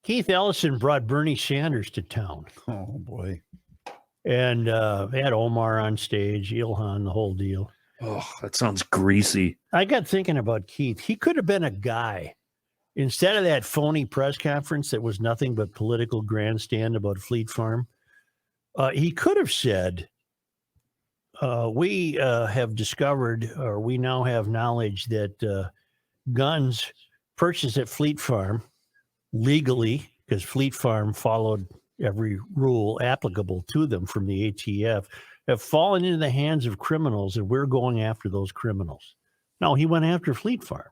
Keith Ellison brought Bernie Sanders to town. Oh, boy. And they had Omar on stage, Ilhan, the whole deal. Oh, that sounds greasy. I got thinking about Keith. He could have been a guy. Instead of that phony press conference that was nothing but political grandstand about Fleet Farm, he could have said, we have discovered, or we now have knowledge that guns purchased at Fleet Farm legally, because Fleet Farm followed every rule applicable to them from the ATF, have fallen into the hands of criminals, and we're going after those criminals. No, he went after Fleet Farm.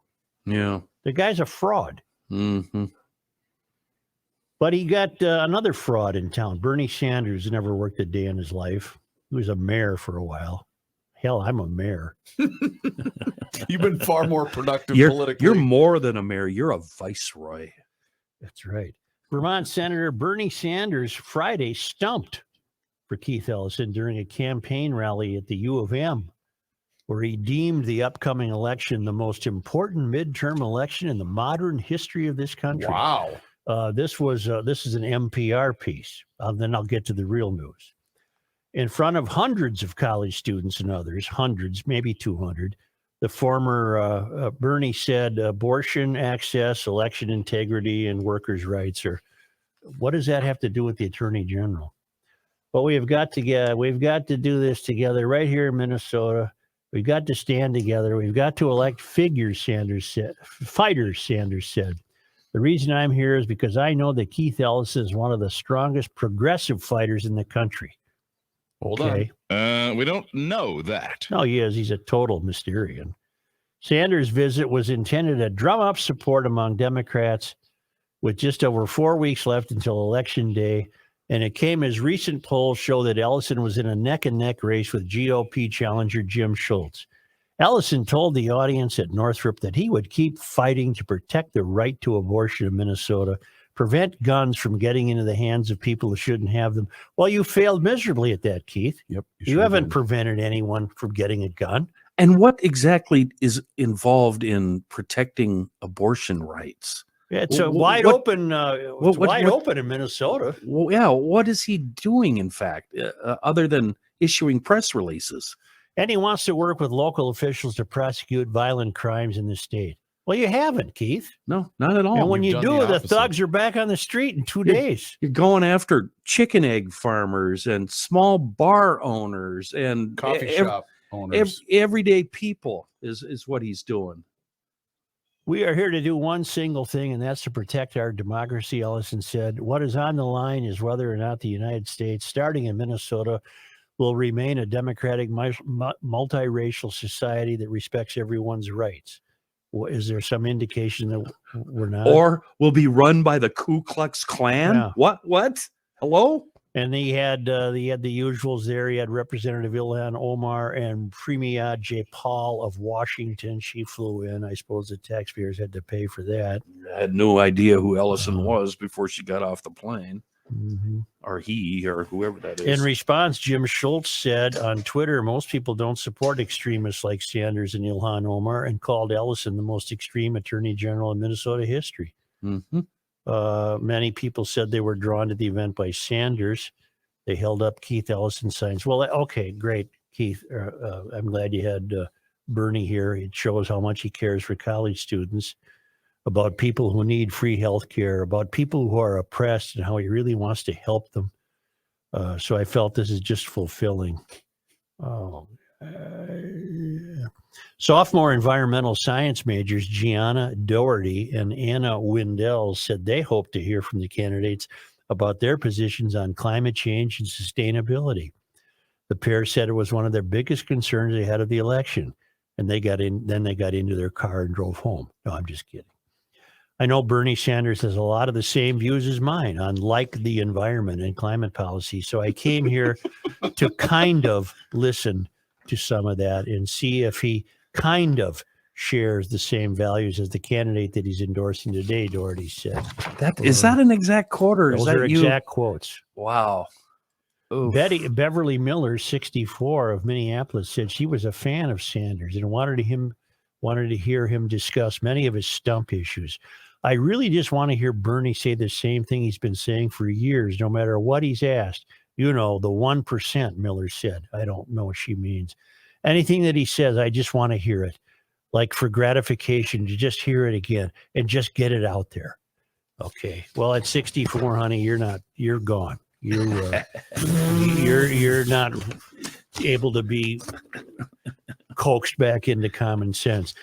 Yeah. The guy's a fraud. Mm-hmm. But he got another fraud in town. Bernie Sanders never worked a day in his life. He was a mayor for a while. Hell, I'm a mayor. You've been far more productive politically. You're more than a mayor. You're a viceroy. That's right. Vermont Senator Bernie Sanders Friday stumped for Keith Ellison during a campaign rally at the U of M, where he deemed the upcoming election the most important midterm election in the modern history of this country. Wow. This is an NPR piece. Then I'll get to the real news. In front of hundreds of college students and others, hundreds, maybe 200, the former Bernie said abortion access, election integrity, and workers' rights are. What does that have to do with the Attorney General? But we've got to do this together right here in Minnesota. We've got to stand together. We've got to elect figures, fighters, Sanders said. The reason I'm here is because I know that Keith Ellison is one of the strongest progressive fighters in the country. Hold on. We don't know that. No, he is. He's a total Mysterian. Sanders' visit was intended to drum up support among Democrats with just over 4 weeks left until Election Day. And it came as recent polls show that Ellison was in a neck-and-neck race with GOP challenger Jim Schultz. Ellison told the audience at Northrop that he would keep fighting to protect the right to abortion in Minnesota, prevent guns from getting into the hands of people who shouldn't have them. Well, you failed miserably at that, Keith. Yep. You haven't prevented anyone from getting a gun. And what exactly is involved in protecting abortion rights? It's wide open in Minnesota. Well, yeah. What is he doing, in fact, other than issuing press releases? And he wants to work with local officials to prosecute violent crimes in the state. Well, you haven't, Keith. No, not at all. And when you do, the thugs are back on the street in 2 days. You're going after chicken egg farmers and small bar owners and coffee shop owners. Everyday people is what he's doing. We are here to do one single thing, and that's to protect our democracy, Ellison said. What is on the line is whether or not the United States, starting in Minnesota, will remain a democratic, multiracial society that respects everyone's rights. Is there some indication that we're not? Or will be run by the Ku Klux Klan? Yeah. What? Hello? And he had the usuals there. He had Representative Ilhan Omar and Premier J. Paul of Washington. She flew in. I suppose the taxpayers had to pay for that. I had no idea who Ellison was before she got off the plane. Mm-hmm. Or he, or whoever that is. In response, Jim Schultz said on Twitter, most people don't support extremists like Sanders and Ilhan Omar, and called Ellison the most extreme attorney general in Minnesota history. Mm-hmm. Many people said they were drawn to the event by Sanders. They held up Keith Ellison signs. Well, okay, great, Keith. I'm glad you had Bernie here. It shows how much he cares for college students, about people who need free health care, about people who are oppressed, and how he really wants to help them. So I felt this is just fulfilling. Sophomore environmental science majors Gianna Doherty and Anna Windell said they hope to hear from the candidates about their positions on climate change and sustainability. The pair said it was one of their biggest concerns ahead of the election, and they got into their car and drove home. No, I'm just kidding. I know Bernie Sanders has a lot of the same views as mine on the environment and climate policy. So I came here to kind of listen to some of that and see if he kind of shares the same values as the candidate that he's endorsing today, Doherty said. Is that an exact quote, or those are exact quotes? Wow. Oof. Beverly Miller, 64, of Minneapolis, said she was a fan of Sanders and wanted to hear him discuss many of his stump issues. I really just want to hear Bernie say the same thing he's been saying for years, no matter what he's asked. You know, the 1%, Miller said. I don't know what she means. Anything that he says, I just want to hear it. Like for gratification, to just hear it again and just get it out there. Okay. Well, at 64, honey, you're gone. You're not able to be coaxed back into common sense.